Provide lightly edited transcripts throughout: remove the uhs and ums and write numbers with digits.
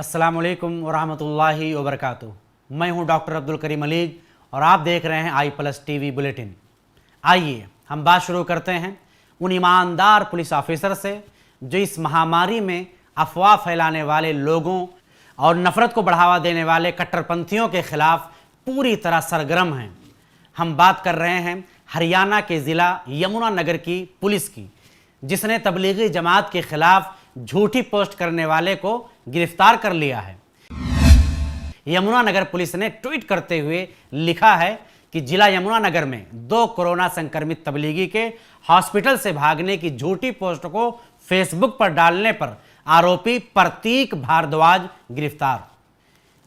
अस्सलाम वालेकुम वरहमतुल्लाहि वबरकातुहू। मैं हूं डॉक्टर अब्दुल करीम अलीग और आप देख रहे हैं आई+ टीवी बुलेटिन। आइए हम बात शुरू करते हैं उन ईमानदार पुलिस ऑफिसर से जो इस महामारी में अफवाह फैलाने वाले लोगों और नफ़रत को बढ़ावा देने वाले कट्टरपंथियों के खिलाफ पूरी तरह सरगर्म हैं। हम बात कर रहे हैं हरियाणा के ज़िला यमुनानगर की पुलिस की, जिसने तबलीगी जमात के खिलाफ झूठी पोस्ट करने वाले को गिरफ्तार कर लिया है। यमुनानगर पुलिस ने ट्वीट करते हुए लिखा है कि जिला यमुनानगर में 2 कोरोना संक्रमित तबलीगी के हॉस्पिटल से भागने की झूठी पोस्ट को फेसबुक पर डालने पर आरोपी प्रतीक भारद्वाज गिरफ्तार।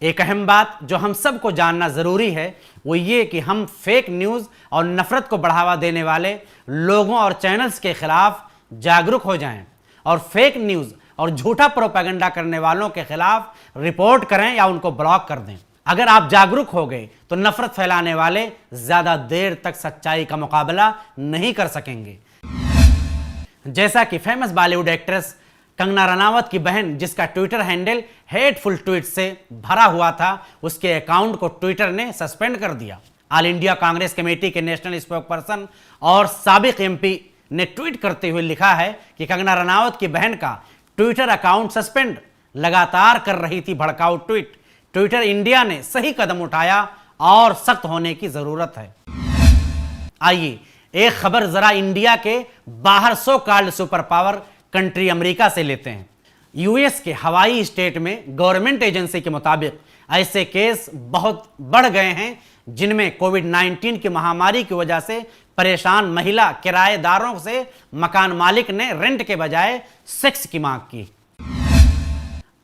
एक अहम बात जो हम सबको जानना जरूरी है वो ये कि हम फेक न्यूज़ और नफरत को बढ़ावा देने वाले लोगों और चैनल्स के खिलाफ जागरूक हो जाएं और फेक न्यूज़ और झूठा प्रोपेगेंडा करने वालों के खिलाफ रिपोर्ट करें या उनको ब्लॉक कर दें। अगर आप जागरूक हो गए तो नफरत फैलाने वाले ज़्यादा देर तक सच्चाई का मुकाबला नहीं कर सकेंगे। जैसा कि फेमस बॉलीवुड एक्ट्रेस कंगना रनावत की बहन, जिसका ट्विटर हैंडल हेटफुल ट्वीट से भरा हुआ था, उसके अकाउंट को ट्विटर ने सस्पेंड कर दिया। ऑल इंडिया कांग्रेस कमेटी के नेशनल स्पोक्सपर्सन और साबिक एमपी ने ट्वीट करते हुए लिखा है कि कंगना रनावत की बहन का ट्विटर अकाउंट सस्पेंड, लगातार कर रही थी भड़काऊ ट्वीट। ट्विटर इंडिया ने सही कदम उठाया और सख्त होने की जरूरत है। आइए एक खबर जरा इंडिया के बाहर so called super power country America से लेते हैं। यूएस के हवाई स्टेट में गवर्नमेंट एजेंसी के मुताबिक ऐसे केस बहुत बढ़ गए हैं जिनमें कोविड-19 की महामारी की वजह से परेशान महिला किराएदारों से मकान मालिक ने रेंट के बजाय सेक्स की मांग की।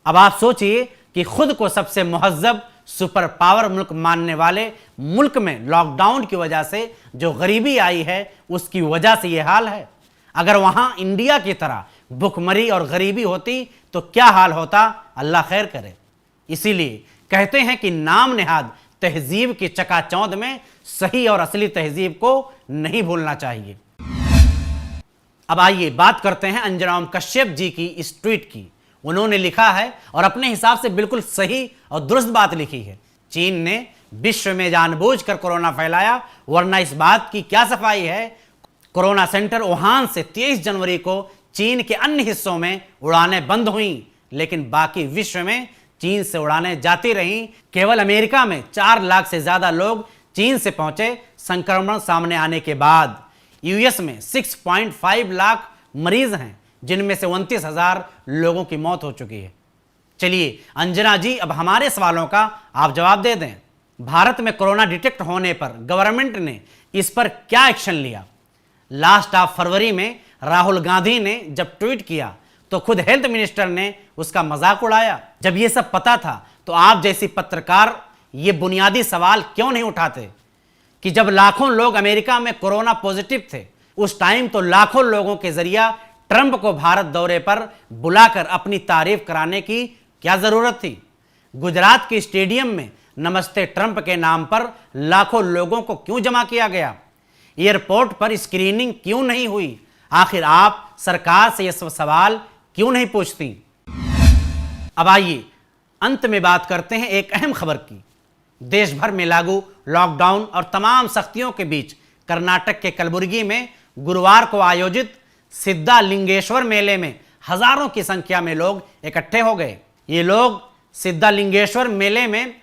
अब आप सोचिए कि खुद को सबसे मुहज्जब सुपर पावर मुल्क मानने वाले मुल्क में लॉकडाउन की वजह से जो गरीबी आई है उसकी वजह से यह हाल है। अगर वहां इंडिया की तरह भुखमरी और गरीबी होती तो क्या हाल होता, अल्लाह खैर करे। इसीलिए कहते हैं कि नाम नेहाद तहजीब की चकाचौंध में सही और असली तहजीब को नहीं भूलना चाहिए। अब आइए बात करते हैं अंजनाम कश्यप जी की इस ट्वीट की। उन्होंने लिखा है और अपने हिसाब से बिल्कुल सही और दुरुस्त बात लिखी है। चीन ने विश्व में जानबूझकर कोरोना फैलाया, वरना इस बात की क्या सफाई है। कोरोना सेंटर वुहान से 23 जनवरी को चीन के अन्य हिस्सों में उड़ानें बंद हुई, लेकिन बाकी विश्व में चीन से उड़ानें जाती रहीं। केवल अमेरिका में 4 लाख से ज्यादा लोग चीन से पहुंचे। संक्रमण सामने आने के बाद यूएस में 6.5 लाख मरीज हैं, जिनमें से 29,000 लोगों की मौत हो चुकी है। चलिए अंजना जी, अब हमारे सवालों का आप जवाब दे दें। भारत में कोरोना डिटेक्ट होने पर गवर्नमेंट ने इस पर क्या एक्शन लिया? लास्ट ऑफ फरवरी में राहुल गांधी ने जब ट्वीट किया तो खुद हेल्थ मिनिस्टर ने उसका मजाक उड़ाया। जब ये सब पता था तो आप जैसी पत्रकार ये बुनियादी सवाल क्यों नहीं उठाते कि जब लाखों लोग अमेरिका में कोरोना पॉजिटिव थे, उस टाइम तो लाखों लोगों के जरिया ट्रंप को भारत दौरे पर बुलाकर अपनी तारीफ कराने की क्या जरूरत थी? गुजरात के स्टेडियम में नमस्ते ट्रंप के नाम पर लाखों लोगों को क्यों जमा किया गया? एयरपोर्ट पर स्क्रीनिंग क्यों नहीं हुई? आखिर आप सरकार से यह सवाल क्यों नहीं पूछती? अब आइए अंत में बात करते हैं एक अहम खबर की। देश भर में लागू लॉकडाउन और तमाम सख्तियों के बीच कर्नाटक के कलबुर्गी में गुरुवार को आयोजित सिद्धालिंगेश्वर मेले में हजारों की संख्या में लोग इकट्ठे हो गए। ये लोग सिद्धालिंगेश्वर मेले में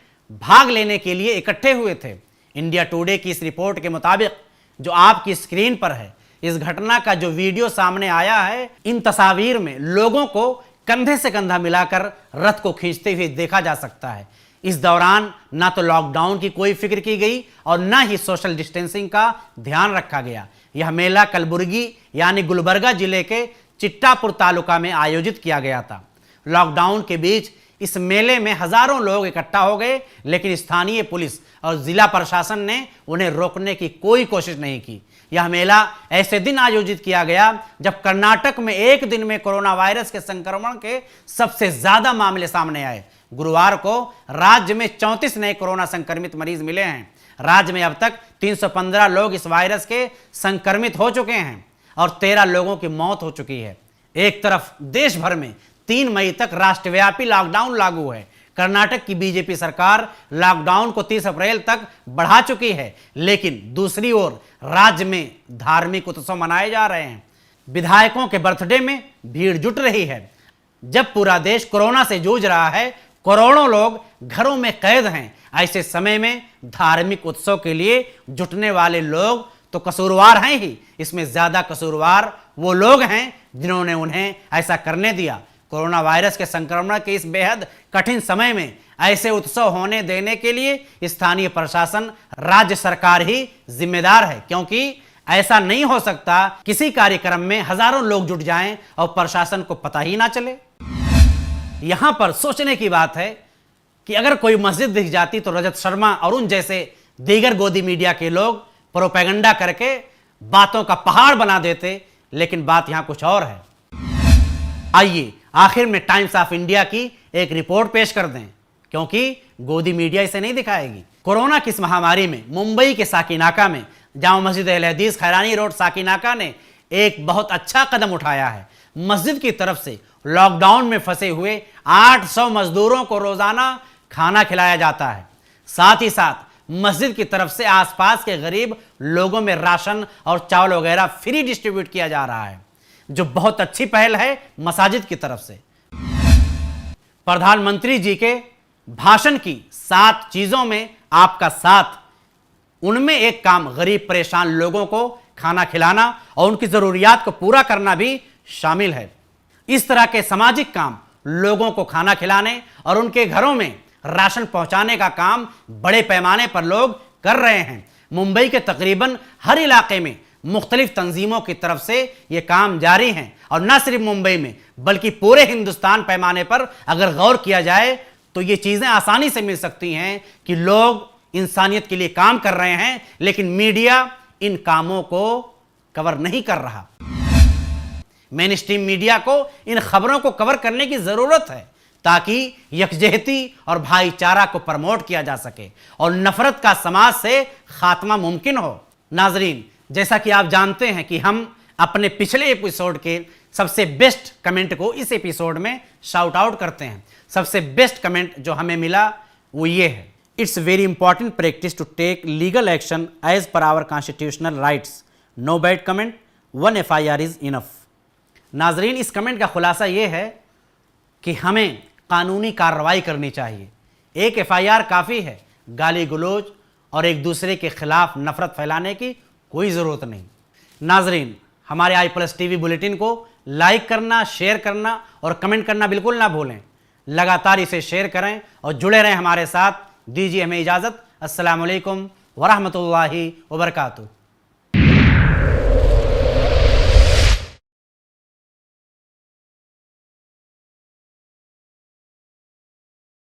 भाग लेने के लिए इकट्ठे हुए थे। इंडिया टुडे की इस रिपोर्ट के मुताबिक जो आपकी स्क्रीन पर है, इस घटना का जो वीडियो सामने आया है, इन तस्वीर में लोगों को कंधे से कंधा मिलाकर रथ को खींचते हुए देखा जा सकता है। इस दौरान ना तो लॉकडाउन की कोई फिक्र की गई और ना ही सोशल डिस्टेंसिंग का ध्यान रखा गया। यह मेला कलबुर्गी यानी गुलबर्गा जिले के चिट्टापुर तालुका में आयोजित किया गया था। लॉकडाउन के बीच इस मेले में हजारों लोग इकट्ठा हो गए, लेकिन स्थानीय पुलिस और जिला प्रशासन ने उन्हें रोकने की कोई कोशिश नहीं की। यह मेला ऐसे दिन आयोजित किया गया जब कर्नाटक में एक दिन में कोरोना वायरस के संक्रमण के सबसे ज्यादा मामले सामने आए। गुरुवार को राज्य में 34 नए कोरोना संक्रमित मरीज मिले हैं। राज्य में अब तक 315 लोग इस वायरस के संक्रमित हो चुके हैं और 13 लोगों की मौत हो चुकी है। एक तरफ देश भर में 3 मई तक राष्ट्रव्यापी लॉकडाउन लागू है। कर्नाटक की बीजेपी सरकार लॉकडाउन को 30 अप्रैल तक बढ़ा चुकी है, लेकिन दूसरी ओर राज्य में धार्मिक उत्सव मनाए जा रहे हैं। विधायकों के बर्थडे में भीड़ जुट रही है। जब पूरा देश कोरोना से जूझ रहा है, करोड़ों लोग घरों में कैद हैं, ऐसे समय में धार्मिक उत्सव के लिए जुटने वाले लोग तो कसूरवार हैं ही। इसमें ज्यादा कसूरवार वो लोग हैं जिन्होंने उन्हें ऐसा करने दिया। कोरोना वायरस के संक्रमण के इस बेहद कठिन समय में ऐसे उत्सव होने देने के लिए स्थानीय प्रशासन, राज्य सरकार ही जिम्मेदार है, क्योंकि ऐसा नहीं हो सकता किसी कार्यक्रम में हजारों लोग जुट जाएं और प्रशासन को पता ही ना चले। यहां पर सोचने की बात है कि अगर कोई मस्जिद दिख जाती तो रजत शर्मा और उन जैसे दीगर गोदी मीडिया के लोग प्रोपेगेंडा करके बातों का पहाड़ बना देते, लेकिन बात यहां कुछ और है। आइए आखिर में टाइम्स ऑफ इंडिया की एक रिपोर्ट पेश कर दें, क्योंकि गोदी मीडिया इसे नहीं दिखाएगी। कोरोना की इस महामारी में मुंबई के साकीनाका में जामा मस्जिद अहले हदीस खैरानी रोड साकीनाका ने एक बहुत अच्छा कदम उठाया है। मस्जिद की तरफ से लॉकडाउन में फंसे हुए 800 मजदूरों को रोजाना खाना खिलाया जाता है। साथ ही साथ मस्जिद की तरफ से आसपास के गरीब लोगों में राशन और चावल वगैरह फ्री डिस्ट्रीब्यूट किया जा रहा है, जो बहुत अच्छी पहल है मसाजिद की तरफ से। प्रधानमंत्री जी के भाषण की 7 चीजों में आपका साथ, उनमें एक काम गरीब परेशान लोगों को खाना खिलाना और उनकी जरूरियात को पूरा करना भी शामिल है। इस तरह के सामाजिक काम, लोगों को खाना खिलाने और उनके घरों में राशन पहुंचाने का काम बड़े पैमाने पर लोग कर रहे हैं। मुंबई के तकरीबन हर इलाके में मुख्तलिफ तंजीमों की तरफ से ये काम जारी हैं, और न सिर्फ मुंबई में बल्कि पूरे हिंदुस्तान पैमाने पर अगर गौर किया जाए तो ये चीजें आसानी से मिल सकती हैं कि लोग इंसानियत के लिए काम कर रहे हैं, लेकिन मीडिया इन कामों को कवर नहीं कर रहा। मेन स्ट्रीम मीडिया को इन खबरों को कवर करने की जरूरत है, ताकि यकजहती और भाईचारा को प्रमोट किया जा सके और नफरत का समाज से खात्मा मुमकिन हो। नाजरीन, जैसा कि आप जानते हैं कि हम अपने पिछले एपिसोड के सबसे बेस्ट कमेंट को इस एपिसोड में शाउट आउट करते हैं। सबसे बेस्ट कमेंट जो हमें मिला वो ये है: it's very important practice to take legal action as per our constitutional rights. No bad comment, 1 FIR is enough. नाजरीन, इस कमेंट का खुलासा ये है कि हमें कानूनी कार्रवाई करनी चाहिए। एक FIR काफ़ी है, गाली गलौज और एक दूसरे के खिलाफ नफरत फैलाने की कोई ज़रूरत नहीं। नाजरीन, हमारे i+ TV बुलेटिन को लाइक करना, शेयर करना और कमेंट करना बिल्कुल ना भूलें। लगातार इसे शेयर करें और जुड़े रहें हमारे साथ। दीजिए हमें इजाज़त। अस्सलामु अलैकुम वरहमतुल्लाहि वबरकातुहू।